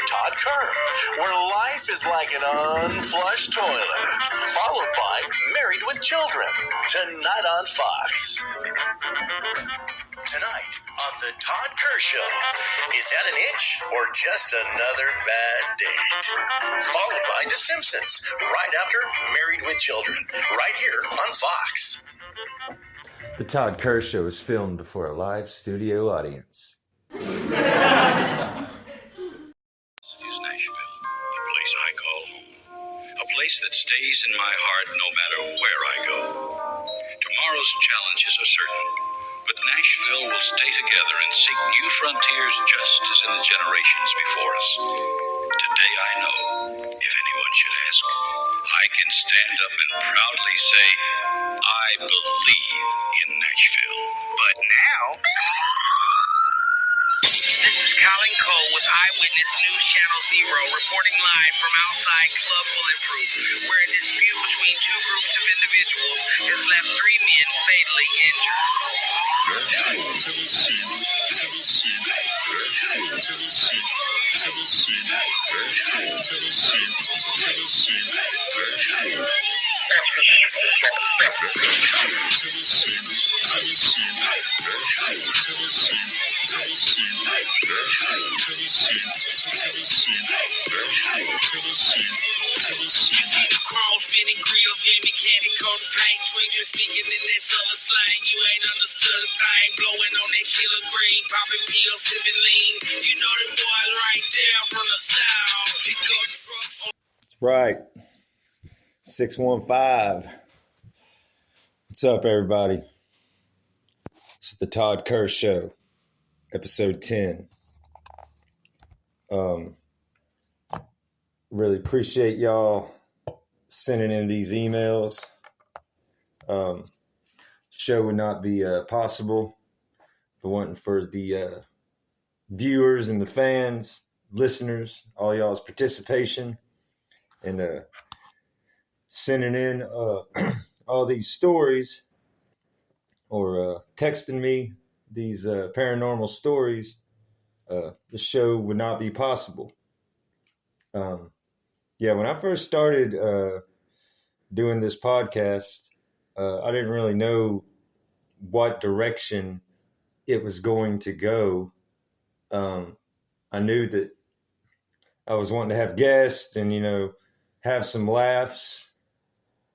of Todd Kerr, where life is like an unflushed toilet, followed by Married with Children, tonight on Fox. Tonight on the Todd Kerr Show, is that an itch or just another bad date? Followed by The Simpsons, right after Married with Children, right here on Fox. The Todd Kerr Show is filmed before a live studio audience. Is Nashville, the place I call home. A place that stays in my heart no matter where I go. Tomorrow's challenges are certain, but Nashville will stay together and seek new frontiers just as in the generations before us. Today I know, if anyone should ask, I can stand up and proudly say, I believe in Nashville. But now... This is Colin Cole with Eyewitness News Channel Zero, reporting live from outside Club Bulletproof, where a dispute between two groups of individuals has left 3 men fatally injured. Chrome spinning grills, gaming candy coated paint, twinklers speaking in that summer slang. You ain't understood a thing, blowing on that killer green, popping pills, sipping lean. You know the boys right there from the south. Pick up trucks. That's right. 615. What's up, everybody? It's the Todd Kerr Show, episode 10. Really appreciate y'all sending in these emails. Show would not be possible if it wasn't for the viewers and the fans, listeners, all y'all's participation, and sending in all these stories or texting me these paranormal stories. The show would not be possible. When I first started doing this podcast, I didn't really know what direction it was going to go. I knew that I was wanting to have guests and, have some laughs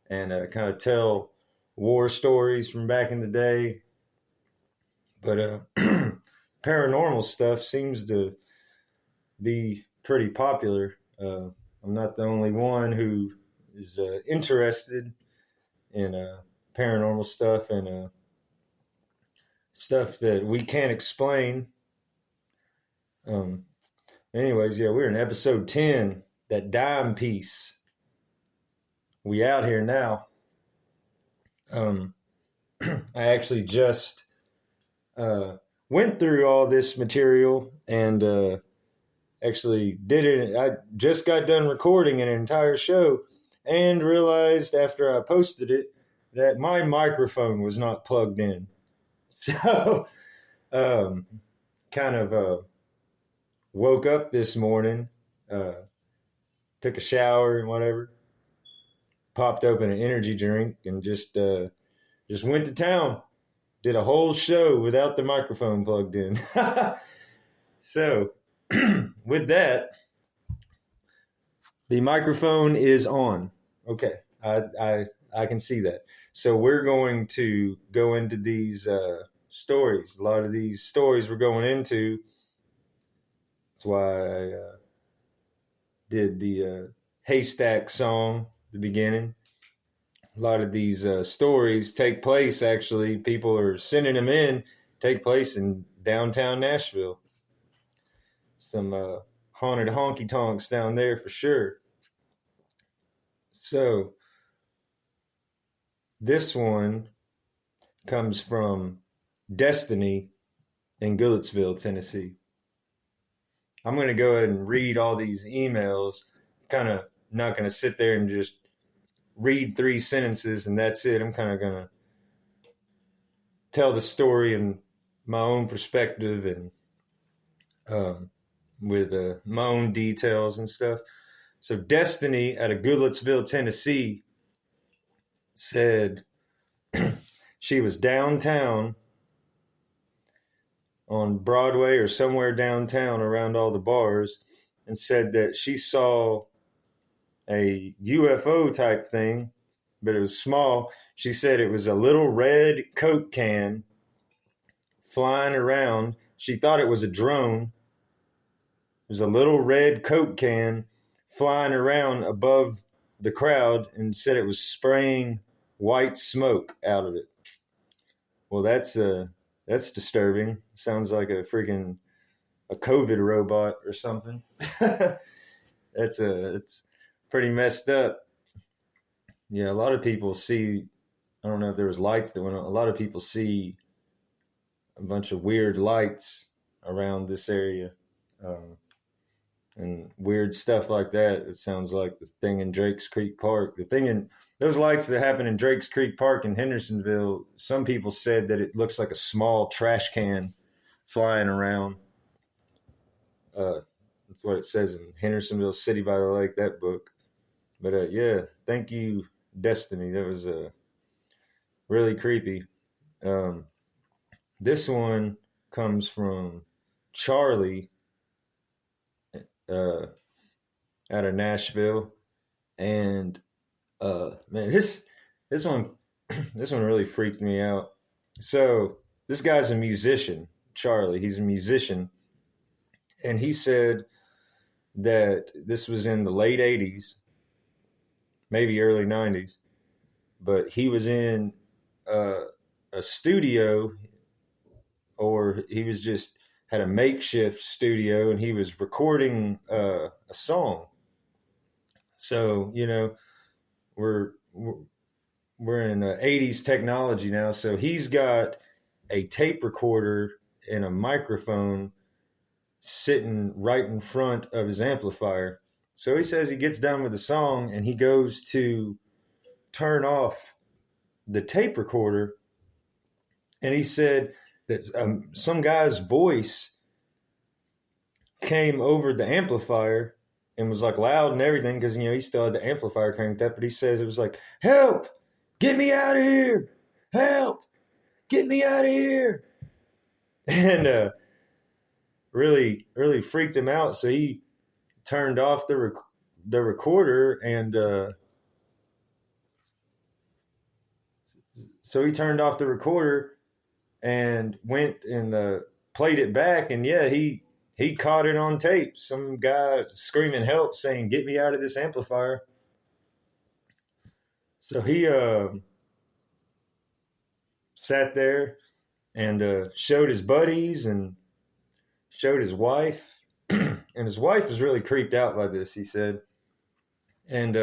and kind of tell war stories from back in the day. But paranormal stuff seems to be pretty popular. I'm not the only one who is interested in paranormal stuff and stuff that we can't explain. Anyways, we're in episode 10, that dime piece. We out here now. I actually just went through all this material and actually did it. I just got done recording an entire show and realized after I posted it that my microphone was not plugged in. So kind of woke up this morning, took a shower and whatever, popped open an energy drink and just went to town. Did a whole show without the microphone plugged in. So with that, the microphone is on. Okay, I can see that. So we're going to go into these stories. A lot of these stories we're going into. That's why I did the haystack song at the beginning. A lot of these stories take place, actually, people are sending them in, take place in downtown Nashville. Some haunted honky tonks down there for sure. So this one comes from Destiny in Goodlettsville, Tennessee. I'm going to go ahead and read all these emails. Kind of not going to sit there and just read 3 sentences and that's it. I'm kind of going to tell the story in my own perspective and with my own details and stuff. So Destiny out of Goodlettsville, Tennessee, said she was downtown on Broadway or somewhere downtown around all the bars, and said that she saw a UFO type thing, but it was small. She said it was a little red Coke can flying around. She thought it was a drone. It was a little red Coke can flying around above the crowd, and said it was spraying white smoke out of it. Well, that's disturbing. Sounds like a freaking a COVID robot or something. It's pretty messed up. Yeah, a lot of people see, I don't know if there was lights that went on. A lot of people see a bunch of weird lights around this area. And weird stuff like that. It sounds like the thing in Drakes Creek Park. Those lights that happen in Drakes Creek Park in Hendersonville, some people said that it looks like a small trash can flying around. That's what it says in Hendersonville City by the Lake, that book. But yeah, thank you, Destiny. That was really creepy. This one comes from Charlie out of Nashville, and man, this one really freaked me out. So this guy's a musician, Charlie. He's a musician, and he said that this was in the late 80s, maybe early 90s, but he was in a studio, or he was just had a makeshift studio, and he was recording a song. So, you know, we're in 80s technology now. So he's got a tape recorder and a microphone sitting right in front of his amplifier. So he says he gets done with the song and he goes to turn off the tape recorder, and he said that some guy's voice came over the amplifier and was like loud and everything, because, you know, he still had the amplifier cranked up, but he says it was like, "Help, get me out of here, help, get me out of here." And really freaked him out. So he turned off the recorder, and went and played it back, and yeah, he caught it on tape. Some guy screaming help, saying, "Get me out of this amplifier." So he sat there and showed his buddies and showed his wife. And his wife was really creeped out by this, he said. And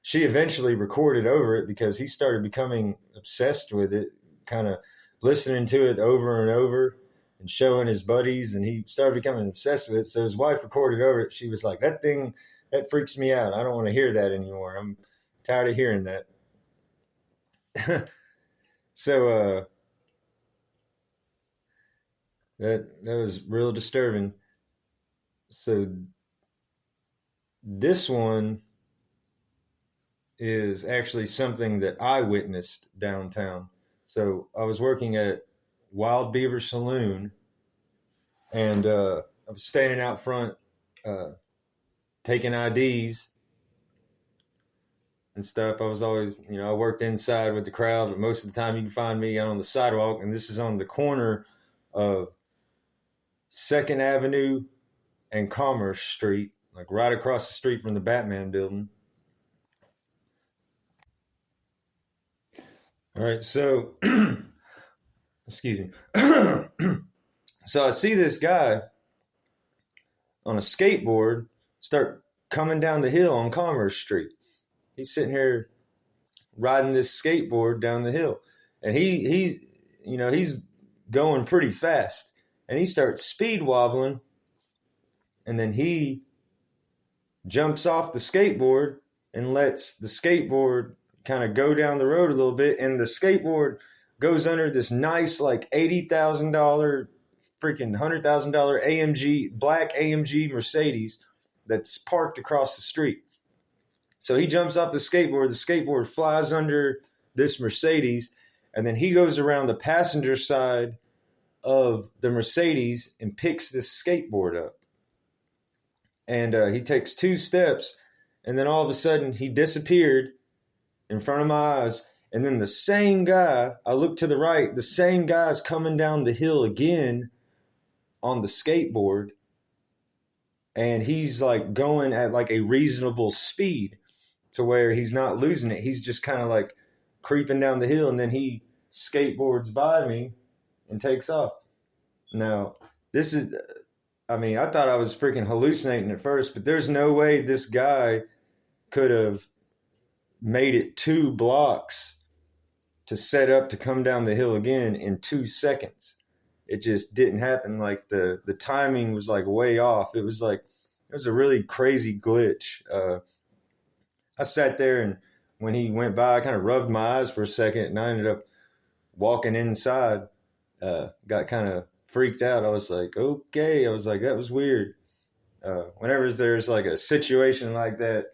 she eventually recorded over it, because he started becoming obsessed with it, kind of listening to it over and over and showing his buddies, and he started becoming obsessed with it. So his wife recorded over it. She was like, that freaks me out. I don't want to hear that anymore. I'm tired of hearing that. So that was real disturbing. So this one is actually something that I witnessed downtown. So I was working at Wild Beaver Saloon, and I was standing out front taking IDs and stuff. I was always, you know, I worked inside with the crowd, but most of the time you can find me on the sidewalk, and this is on the corner of 2nd Avenue and Commerce Street, like right across the street from the Batman building. All right, so, excuse me. So I see this guy on a skateboard start coming down the hill on Commerce Street. He's sitting here riding this skateboard down the hill, and he's going pretty fast, and he starts speed wobbling, and then he jumps off the skateboard and lets the skateboard kind of go down the road a little bit, and the skateboard goes under this nice, like $80,000 freaking $100,000 black AMG Mercedes that's parked across the street. So he jumps off the skateboard flies under this Mercedes, and then he goes around the passenger side of the Mercedes and picks this skateboard up. And he takes 2 steps, and then all of a sudden he disappeared in front of my eyes. And then the same guy, I look to the right, the same guy's coming down the hill again on the skateboard. And he's like going at like a reasonable speed to where he's not losing it. He's just kind of like creeping down the hill, and then he skateboards by me and takes off. Now, this is, I mean, I thought I was freaking hallucinating at first, but there's no way this guy could have made it 2 blocks to set up to come down the hill again in 2 seconds. It just didn't happen. Like the timing was like way off. It was a really crazy glitch. I sat there, and when he went by, I kind of rubbed my eyes for a second, and I ended up walking inside. Got kind of freaked out. I was like, okay. I was like, that was weird. Whenever there's like a situation like that,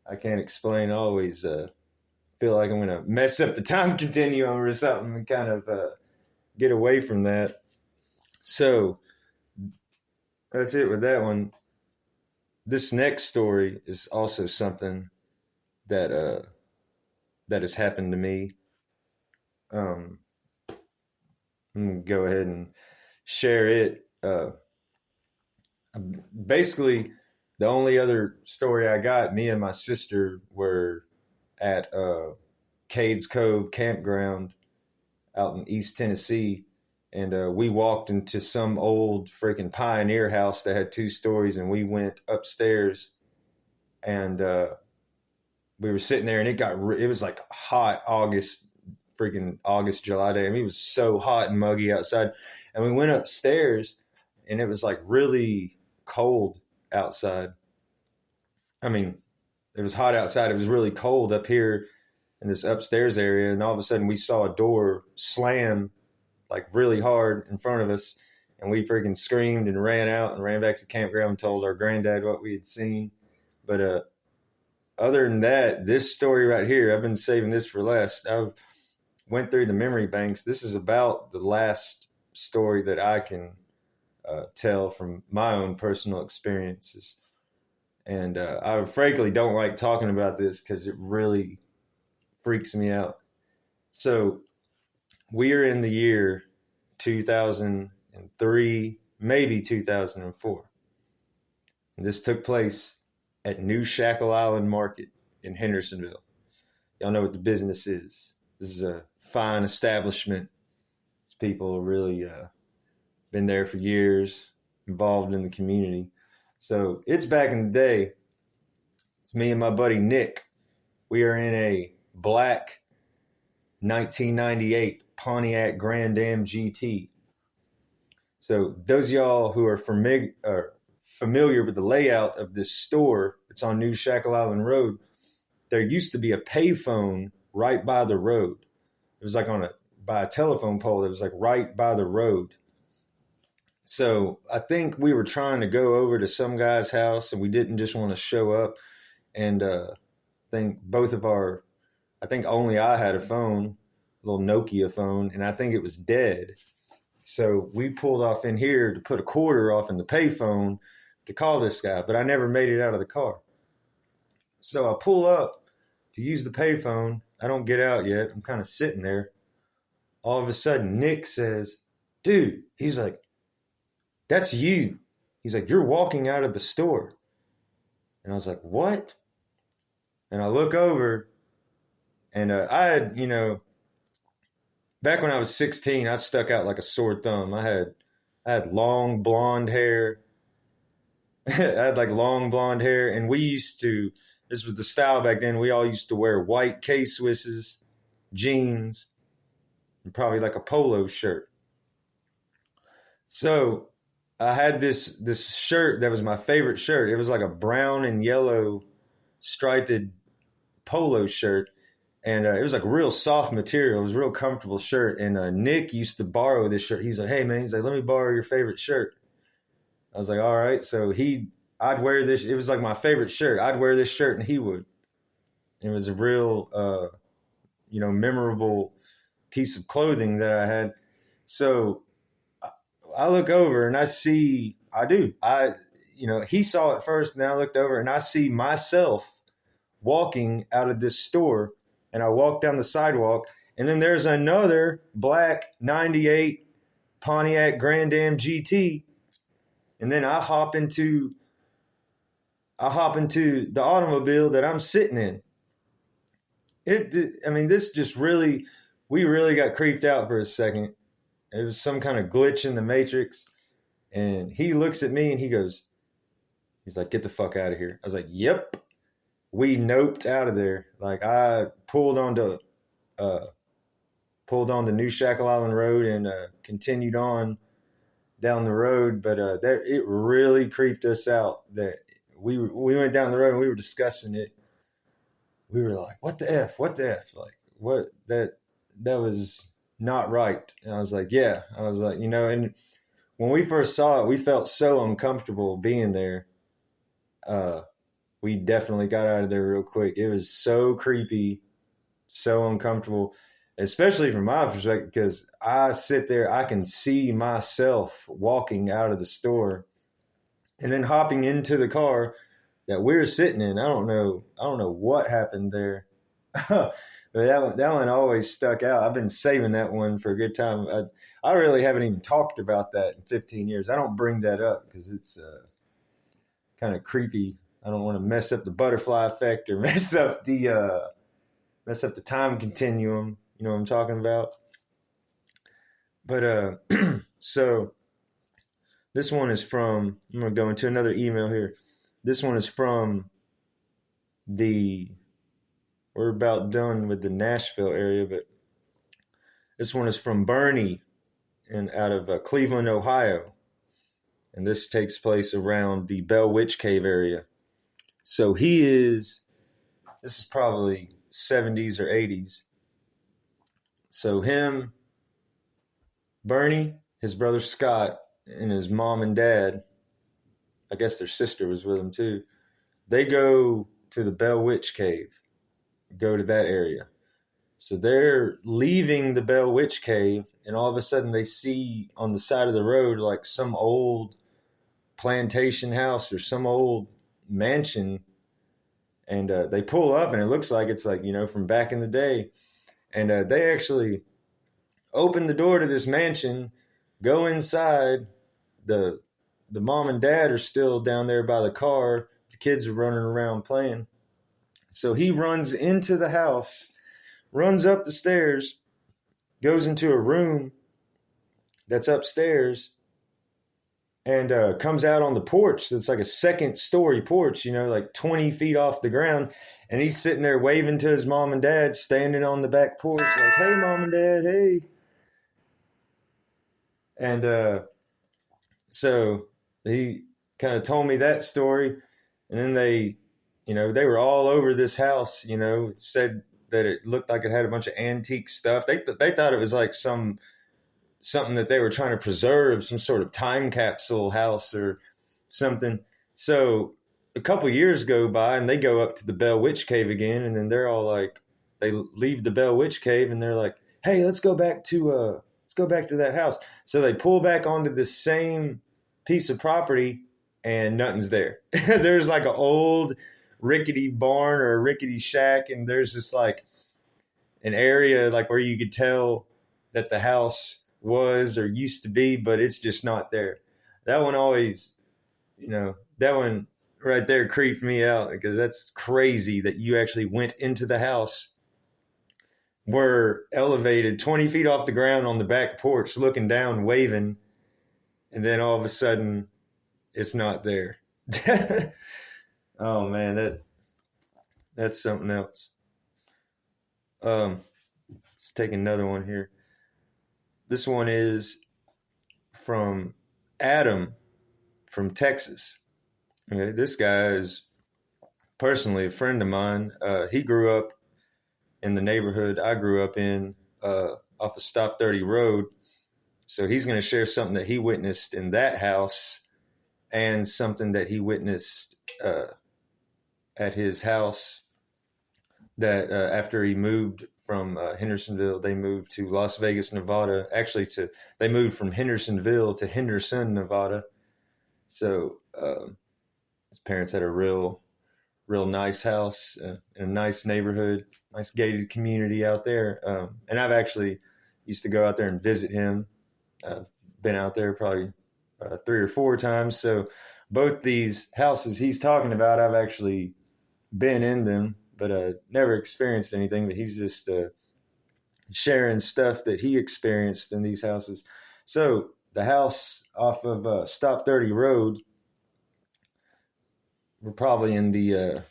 I can't explain. I always feel like I'm going to mess up the time continuum or something and kind of get away from that. So that's it with that one. This next story is also something that has happened to me. I'm going to go ahead and share it. Basically, the only other story I got, me and my sister were at Cades Cove Campground out in East Tennessee, and we walked into some old freaking pioneer house that had 2 stories, and we went upstairs, and we were sitting there, and it was like hot August, July day. I mean, it was so hot and muggy outside, and we went upstairs, and it was like really cold outside. I mean, it was hot outside. It was really cold up here in this upstairs area. And all of a sudden we saw a door slam like really hard in front of us. And we freaking screamed and ran out and ran back to the campground and told our granddad what we had seen. But other than that, this story right here, I've been saving this for last. I went through the memory banks. This is about the last story that I can tell from my own personal experiences. And I frankly don't like talking about this because it really freaks me out. So we are in the year 2003, maybe 2004. And this took place at New Shackle Island Market in Hendersonville. Y'all know what the business is. This is a fine establishment. These people really been there for years, involved in the community. So it's back in the day. It's me and my buddy Nick. We are in a black 1998 Pontiac Grand Am GT. So those of y'all who are familiar with the layout of this store, it's on New Shackle Island Road. There used to be a payphone right by the road. It was like by a telephone pole that was like right by the road. So I think we were trying to go over to some guy's house, and we didn't just want to show up. And I think only I had a phone, a little Nokia phone, and I think it was dead. So we pulled off in here to put a quarter off in the payphone to call this guy, but I never made it out of the car. So I pull up to use the payphone. I don't get out yet. I'm kind of sitting there. All of a sudden, Nick says, dude, he's like, that's you. He's like, you're walking out of the store. And I was like, what? And I look over, and I had, back when I was 16, I stuck out like a sore thumb. I had long blonde hair. I had like long blonde hair, and this was the style back then. We all used to wear white K-Swisses, jeans, and probably like a polo shirt. So I had this shirt that was my favorite shirt. It was like a brown and yellow striped polo shirt. And it was like a real soft material. It was a real comfortable shirt. And Nick used to borrow this shirt. He's like, hey, man, he's like, let me borrow your favorite shirt. I was like, all right. So I'd wear this. It was like my favorite shirt. I'd wear this shirt and he would. It was a real, memorable piece of clothing that I had. So I look over and he saw it first. And then I looked over and I see myself walking out of this store. And I walk down the sidewalk, and then there's another black 98 Pontiac Grand Am GT. And then I hop into the automobile that I'm sitting in. We really got creeped out for a second. It was some kind of glitch in the matrix. And he looks at me and he's like, get the fuck out of here. I was like, yep. We noped out of there. Like I pulled on the New Shackle Island Road and continued on down the road. But it really creeped us out that we went down the road and we were discussing it. We were like, what the F? What the F? Like, what? That was not right. And I was like, yeah. I was like, and when we first saw it, we felt so uncomfortable being there. We definitely got out of there real quick. It was so creepy, so uncomfortable, especially from my perspective, because I sit there, I can see myself walking out of the store and then hopping into the car that we're sitting in. I don't know what happened there. But that one always stuck out. I've been saving that one for a good time. I really haven't even talked about that in 15 years. I don't bring that up because it's kind of creepy. I don't want to mess up the butterfly effect or mess up the time continuum. You know what I'm talking about? But so this one is from, I'm going to go into another email here. This one is from we're about done with the Nashville area, but this one is from Bernie out of Cleveland, Ohio. And this takes place around the Bell Witch Cave area. So this is probably 70s or 80s. So him, Bernie, his brother Scott, and his mom and dad, I guess their sister was with him too. They go to the Bell Witch Cave, go to that area. So they're leaving the Bell Witch Cave, and all of a sudden they see on the side of the road like some old plantation house or some old mansion, and they pull up and it looks like it's like, from back in the day. And they actually open the door to this mansion, go inside. The mom and dad are still down there by the car. The kids are running around playing. So he runs into the house, runs up the stairs, goes into a room that's upstairs, and comes out on the porch. That's like a second story porch, like 20 feet off the ground. And he's sitting there waving to his mom and dad, standing on the back porch like, hey, mom and dad, hey. And so he kind of told me that story. And then they were all over this house, it said that it looked like it had a bunch of antique stuff. They thought it was like something that they were trying to preserve, some sort of time capsule house or something. So a couple years go by and they go up to the Bell Witch Cave again. And then they're all like, they leave the Bell Witch Cave and they're like, hey, let's go back to that house. So they pull back onto the same piece of property and nothing's there. There's like an old rickety barn or a rickety shack. And there's just like an area like where you could tell that the house was or used to be, but it's just not there. That one always, that one right there creeped me out because that's crazy that you actually went into the house, were elevated 20 feet off the ground on the back porch, looking down, waving, and then all of a sudden it's not there. Oh man, that's something else. Let's take another one here. This one is from Adam from Texas. Okay, this guy is personally a friend of mine. He grew up in the neighborhood I grew up in, off of Stop 30 Road. So he's going to share something that he witnessed in that house and something that he witnessed at his house that after he moved from Hendersonville, they moved to Las Vegas, Nevada. Actually, they moved from Hendersonville to Henderson, Nevada. So his parents had a real nice house in a nice neighborhood, nice gated community out there. And I've actually used to go out there and visit him. I've been out there probably 3 or 4 times. So both these houses he's talking about, I've actually been in them, but never experienced anything. But he's just sharing stuff that he experienced in these houses. So the house off of Stop 30 Road, we're probably in the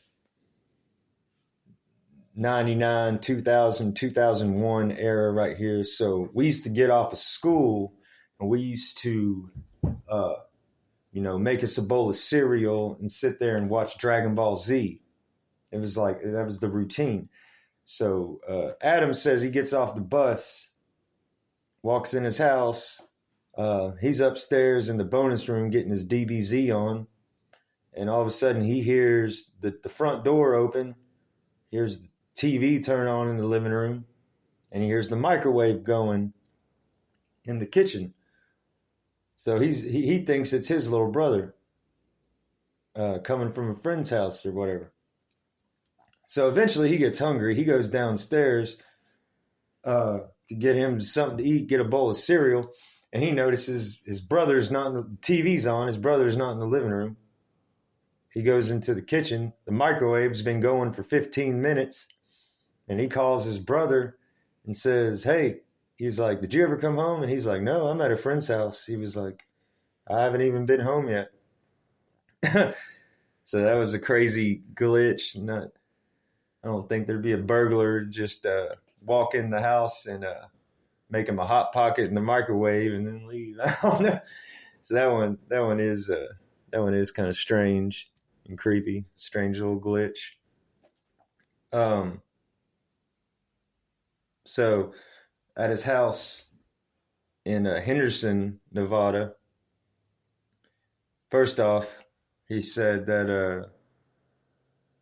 99, 2000, 2001 era right here. So we used to get off of school and we used to, make us a bowl of cereal and sit there and watch Dragon Ball Z. It was like, that was the routine. So Adam says he gets off the bus, walks in his house. He's upstairs in the bonus room getting his DBZ on. And all of a sudden he hears the front door open, hears the TV turn on in the living room, and he hears the microwave going in the kitchen. So he thinks it's his little brother coming from a friend's house or whatever. So eventually he gets hungry. He goes downstairs to get him something to eat, get a bowl of cereal, and he notices his brother's not in the TV's on. His brother's not in the living room. He goes into the kitchen. The microwave's been going for 15 minutes. And he calls his brother and says, hey, he's like, did you ever come home? And he's like, no, I'm at a friend's house. He was like, I haven't even been home yet. So that was a crazy glitch. I don't think there'd be a burglar just walk in the house and make him a hot pocket in the microwave and then leave. I don't know. So that one is kind of strange and creepy. Strange little glitch. So at his house in Henderson, Nevada, first off, he said that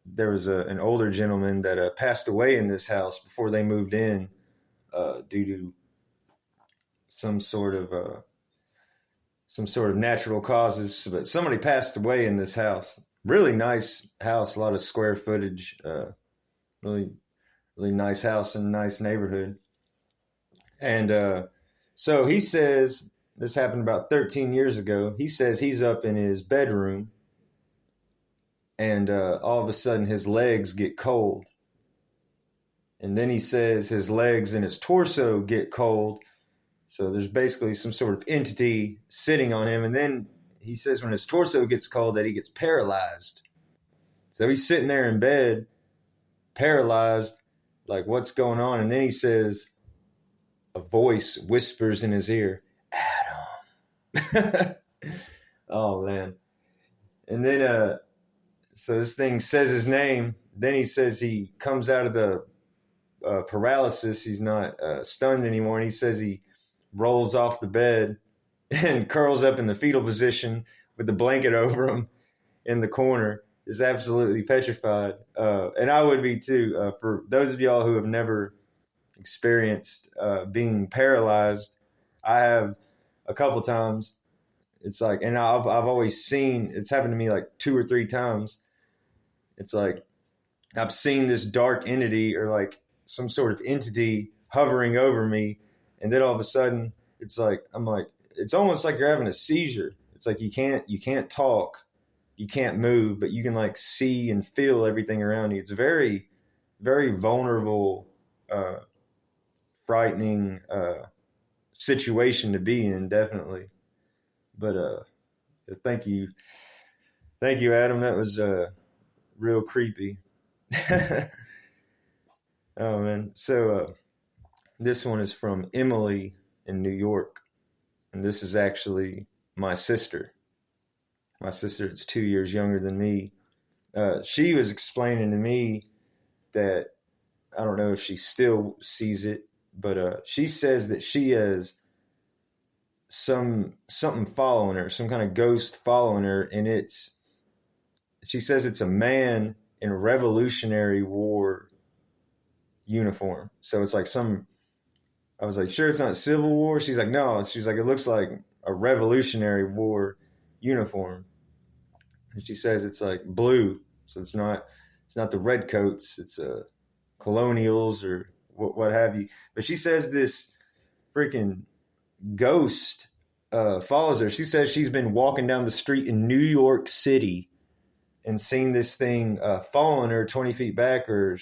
there was an older gentleman that passed away in this house before they moved in due to some sort of natural causes. But somebody passed away in this house. Really nice house, a lot of square footage, really nice house in a nice neighborhood. And so he says, this happened about 13 years ago. He says he's up in his bedroom and all of a sudden his legs get cold. And then he says his legs and his torso get cold. So there's basically some sort of entity sitting on him. And then he says when his torso gets cold that he gets paralyzed. So he's sitting there in bed, paralyzed, like what's going on? And then he says, a voice whispers in his ear, Adam. Oh, man. And then, so this thing says his name. Then he says he comes out of the paralysis. He's not stunned anymore. And he says he rolls off the bed and curls up in the fetal position with the blanket over him in the corner. Is absolutely petrified. And I would be too. For those of y'all who have never experienced being paralyzed, I have a couple times. It's like, and I've always seen, it's happened to me like 2 or 3 times. It's like, I've seen this dark entity or like some sort of entity hovering over me. And then all of a sudden it's like, I'm like, it's almost like you're having a seizure. It's like, you can't talk, you can't move, but you can like see and feel everything around you. It's a very, very vulnerable, frightening, situation to be in, definitely. But thank you, Adam. That was real creepy. Oh man. So this one is from Emily in New York, and this is actually my sister. My sister is 2 years younger than me. She was explaining to me that I don't know if she still sees it, but she says that she has something following her, some kind of ghost following her, and she says it's a man in a Revolutionary War uniform. So it's like I was like, sure it's not Civil War? She's like, no. She's like, it looks like a Revolutionary War uniform. And she says it's like blue. So it's not the redcoats. It's colonials or what have you. But she says this freaking ghost follows her. She says she's been walking down the street in New York City and seen this thing following her 20 feet back. Or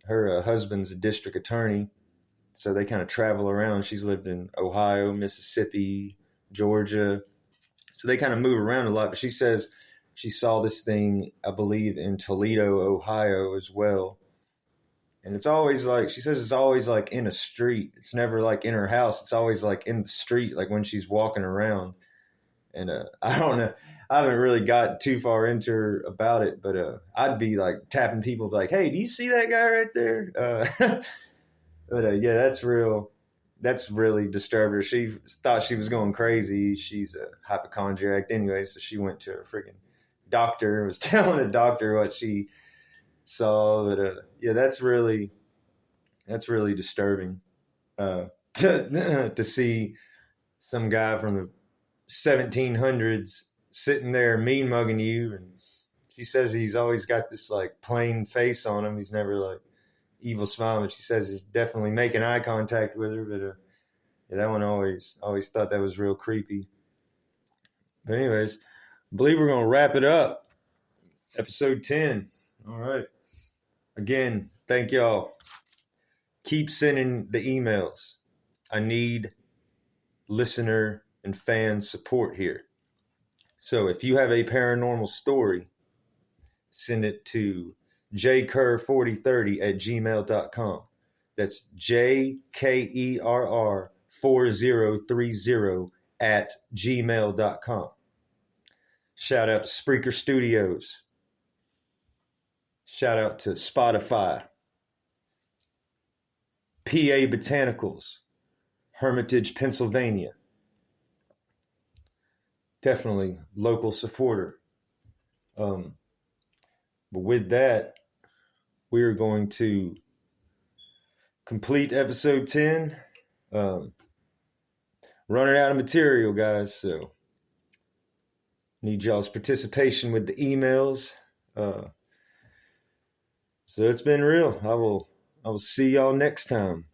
her husband's a district attorney, so they kind of travel around. She's lived in Ohio, Mississippi, Georgia, so they kind of move around a lot. But she says she saw this thing, I believe, in Toledo, Ohio as well. And it's always like, she says it's always like in a street. It's never like in her house. It's always like in the street, like when she's walking around. And I don't know. I haven't really got too far into her about it, but I'd be like tapping people like, hey, do you see that guy right there? But yeah, that's really disturbed her. She thought she was going crazy. She's a hypochondriac anyway, so she went to a freaking doctor and was telling the doctor what she saw. But yeah, that's really disturbing to see some guy from the 1700s sitting there mean mugging you. And she says he's always got this like plain face on him. He's never like evil smile, but she says he's definitely making eye contact with her. But yeah, that one always thought that was real creepy. But anyways, I believe we're going to wrap it up. Episode 10. All right. Again, thank y'all. Keep sending the emails. I need listener and fan support here. So if you have a paranormal story, send it to jkerr4030@gmail.com. That's jkerr4030@gmail.com. Shout out to Spreaker Studios. Shout out to Spotify. PA Botanicals, Hermitage, Pennsylvania. Definitely local supporter. But with that, we're going to complete episode 10. Running out of material, guys, so need y'all's participation with the emails. So it's been real. I will see y'all next time.